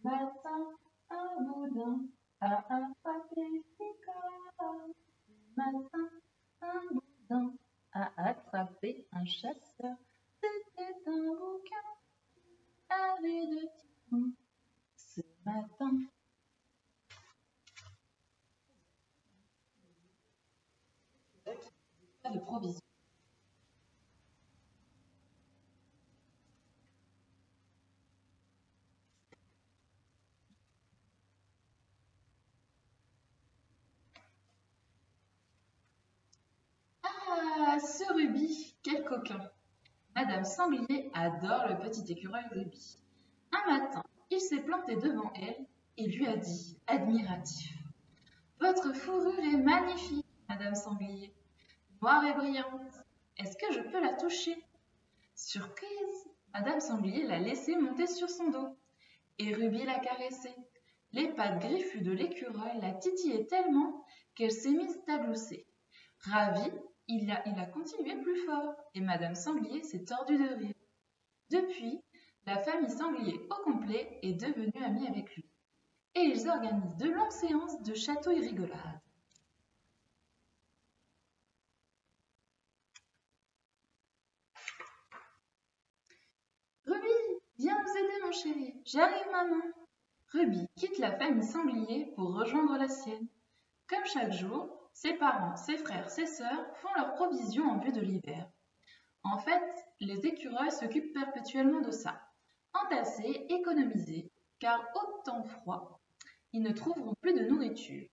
Matin, un boudin a attrapé Picard. Matin, un boudin a attrapé un chasseur. C'était un bouquin avec de petits ce matin. Pas de provision. Ah, ce Ruby, quel coquin! Madame Sanglier adore le petit écureuil Ruby. Un matin, il s'est planté devant elle et lui a dit, admiratif: Votre fourrure est magnifique, Madame Sanglier, noire et brillante. Est-ce que je peux la toucher? Surprise, Madame Sanglier l'a laissé monter sur son dos. Et Ruby l'a caressé. Les pattes griffues de l'écureuil la titillaient tellement qu'elle s'est mise à glousser. Ravi, il a continué plus fort et Madame Sanglier s'est tordue de rire. Depuis, la famille Sanglier au complet est devenue amie avec lui. Et ils organisent de longues séances de chatouille rigolade. Ruby, viens nous aider mon chéri. J'arrive maman. Ruby quitte la famille Sanglier pour rejoindre la sienne. Comme chaque jour, ses parents, ses frères, ses sœurs font leurs provisions en vue de l'hiver. En fait, les écureuils s'occupent perpétuellement de ça. Entasser, économiser, car au temps froid, ils ne trouveront plus de nourriture.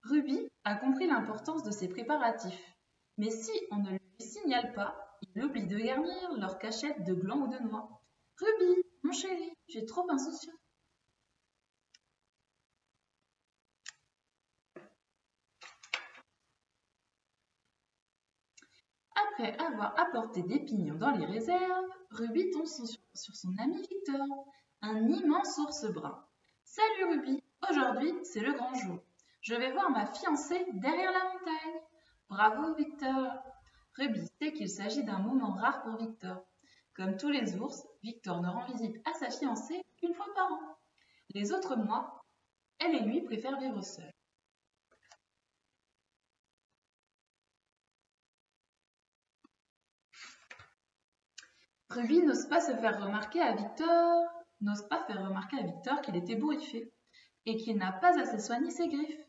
Ruby a compris l'importance de ces préparatifs, mais si on ne lui signale pas, il oublie de garnir leur cachette de glands ou de noix. Ruby, mon chéri, tu es trop insouciant. Après avoir apporté des pignons dans les réserves, Ruby tombe sur son ami Victor, un immense ours brun. Salut Ruby, aujourd'hui c'est le grand jour. Je vais voir ma fiancée derrière la montagne. Bravo Victor. Ruby sait qu'il s'agit d'un moment rare pour Victor. Comme tous les ours, Victor ne rend visite à sa fiancée qu'une fois par an. Les autres mois, elle et lui préfèrent vivre seuls. Ruby n'ose pas faire remarquer à Victor qu'il est ébouriffé et qu'il n'a pas assez soigné ses griffes.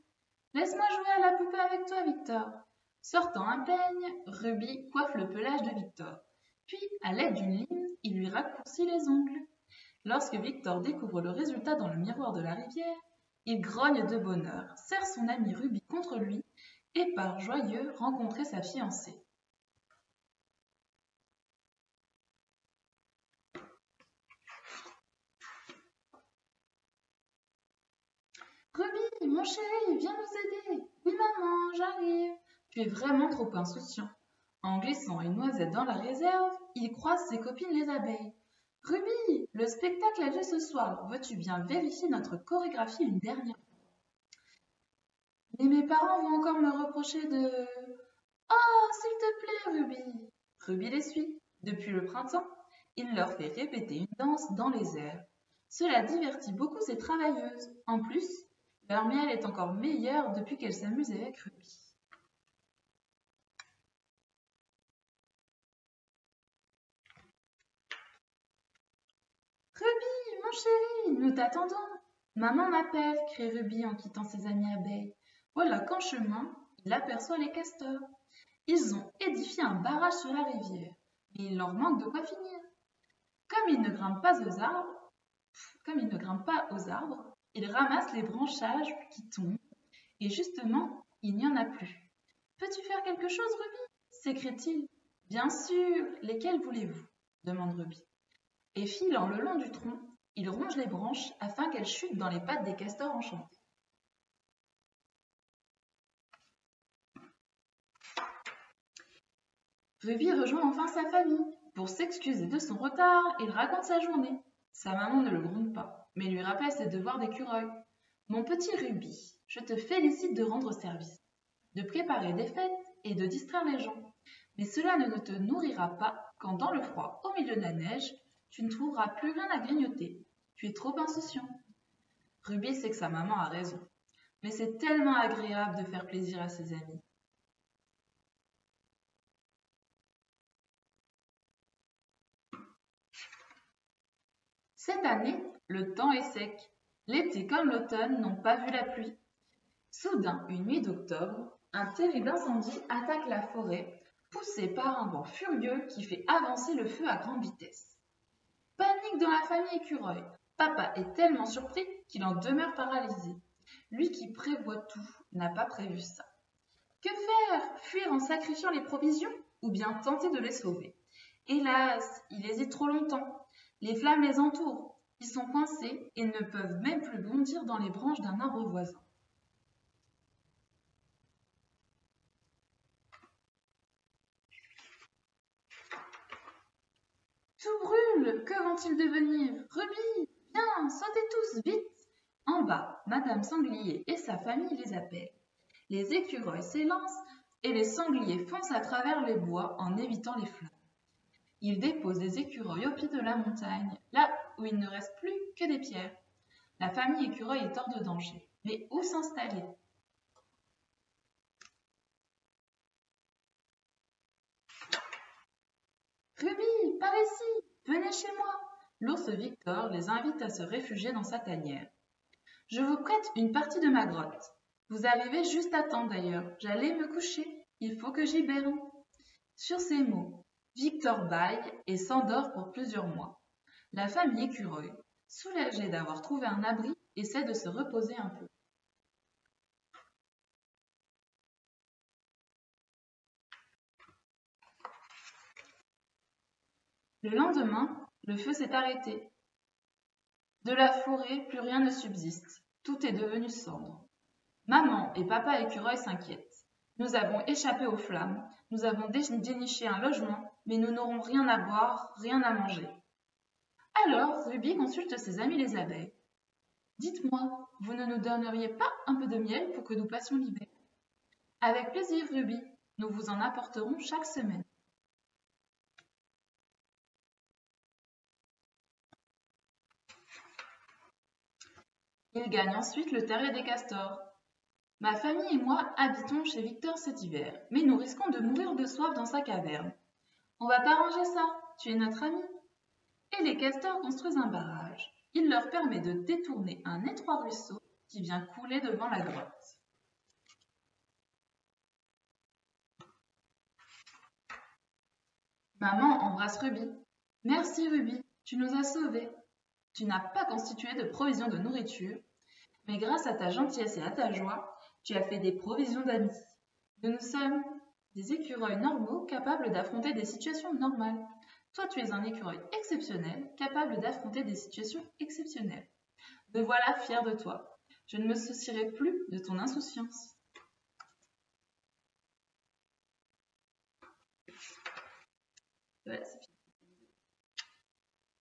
Laisse-moi jouer à la poupée avec toi, Victor. Sortant un peigne, Ruby coiffe le pelage de Victor. Puis, à l'aide d'une lime, il lui raccourcit les ongles. Lorsque Victor découvre le résultat dans le miroir de la rivière, il grogne de bonheur, serre son ami Ruby contre lui et part joyeux rencontrer sa fiancée. Ruby, mon chéri, viens nous aider. Oui, maman, j'arrive. Tu es vraiment trop insouciant. En glissant une noisette dans la réserve, il croise ses copines les abeilles. Ruby, le spectacle a lieu ce soir. Veux-tu bien vérifier notre chorégraphie une dernière fois? Mais mes parents vont encore me reprocher de... Oh, s'il te plaît, Ruby. Ruby les suit. Depuis le printemps, il leur fait répéter une danse dans les airs. Cela divertit beaucoup ces travailleuses. En plus, leur miel est encore meilleur depuis qu'elles s'amusent avec Ruby. Ruby, mon chéri, nous t'attendons. Maman m'appelle, crie Ruby en quittant ses amis abeilles. Voilà qu'en chemin, il aperçoit les castors. Ils ont édifié un barrage sur la rivière, mais il leur manque de quoi finir. Comme ils ne grimpent pas aux arbres, ils ramassent les branchages qui tombent, et justement, il n'y en a plus. Peux-tu faire quelque chose, Ruby? S'écrie-t-il. Bien sûr, lesquels voulez-vous? Demande Ruby. Et filant le long du tronc, il ronge les branches afin qu'elles chutent dans les pattes des castors enchantés. Ruby rejoint enfin sa famille. Pour s'excuser de son retard, il raconte sa journée. Sa maman ne le gronde pas, mais lui rappelle ses devoirs d'écureuil. Mon petit Ruby, je te félicite de rendre service, de préparer des fêtes et de distraire les gens. Mais cela ne te nourrira pas quand dans le froid, au milieu de la neige, tu ne trouveras plus rien à grignoter. Tu es trop insouciant. Ruby sait que sa maman a raison, mais c'est tellement agréable de faire plaisir à ses amis. Cette année, le temps est sec. L'été comme l'automne n'ont pas vu la pluie. Soudain, une nuit d'octobre, un terrible incendie attaque la forêt, poussé par un vent furieux qui fait avancer le feu à grande vitesse. Panique dans la famille écureuil. Papa est tellement surpris qu'il en demeure paralysé. Lui qui prévoit tout n'a pas prévu ça. Que faire? Fuir en sacrifiant les provisions ou bien tenter de les sauver? Hélas, il hésite trop longtemps. Les flammes les entourent. Ils sont coincés et ne peuvent même plus bondir dans les branches d'un arbre voisin. Tout brûle! Que vont-ils devenir? Ruby, viens, sautez tous, vite! En bas, Madame Sanglier et sa famille les appellent. Les écureuils s'élancent et les sangliers foncent à travers les bois en évitant les flammes. Ils déposent des écureuils au pied de la montagne, là où il ne reste plus que des pierres. La famille écureuil est hors de danger, mais où s'installer? Ruby, par ici, venez chez moi. L'ours Victor les invite à se réfugier dans sa tanière. Je vous prête une partie de ma grotte. Vous arrivez juste à temps d'ailleurs, j'allais me coucher, il faut que j'hiberne. Sur ces mots, Victor bâille et s'endort pour plusieurs mois. La famille écureuil, soulagée d'avoir trouvé un abri, essaie de se reposer un peu. Le lendemain, le feu s'est arrêté. De la forêt, plus rien ne subsiste. Tout est devenu cendre. Maman et papa écureuil s'inquiètent. Nous avons échappé aux flammes, nous avons déniché un logement, mais nous n'aurons rien à boire, rien à manger. Alors, Ruby consulte ses amis les abeilles. Dites-moi, vous ne nous donneriez pas un peu de miel pour que nous passions l'hiver? Avec plaisir, Ruby, nous vous en apporterons chaque semaine. Il gagne ensuite le terrier des castors. Ma famille et moi habitons chez Victor cet hiver, mais nous risquons de mourir de soif dans sa caverne. On va pas ranger ça, tu es notre ami. Et les castors construisent un barrage. Il leur permet de détourner un étroit ruisseau qui vient couler devant la grotte. Maman embrasse Ruby. Merci Ruby, tu nous as sauvés. Tu n'as pas constitué de provisions de nourriture, mais grâce à ta gentillesse et à ta joie, tu as fait des provisions d'amis. Nous sommes des écureuils normaux capables d'affronter des situations normales. Toi, tu es un écureuil exceptionnel, capable d'affronter des situations exceptionnelles. Me voilà fière de toi. Je ne me soucierai plus de ton insouciance. Voilà, c'est fini.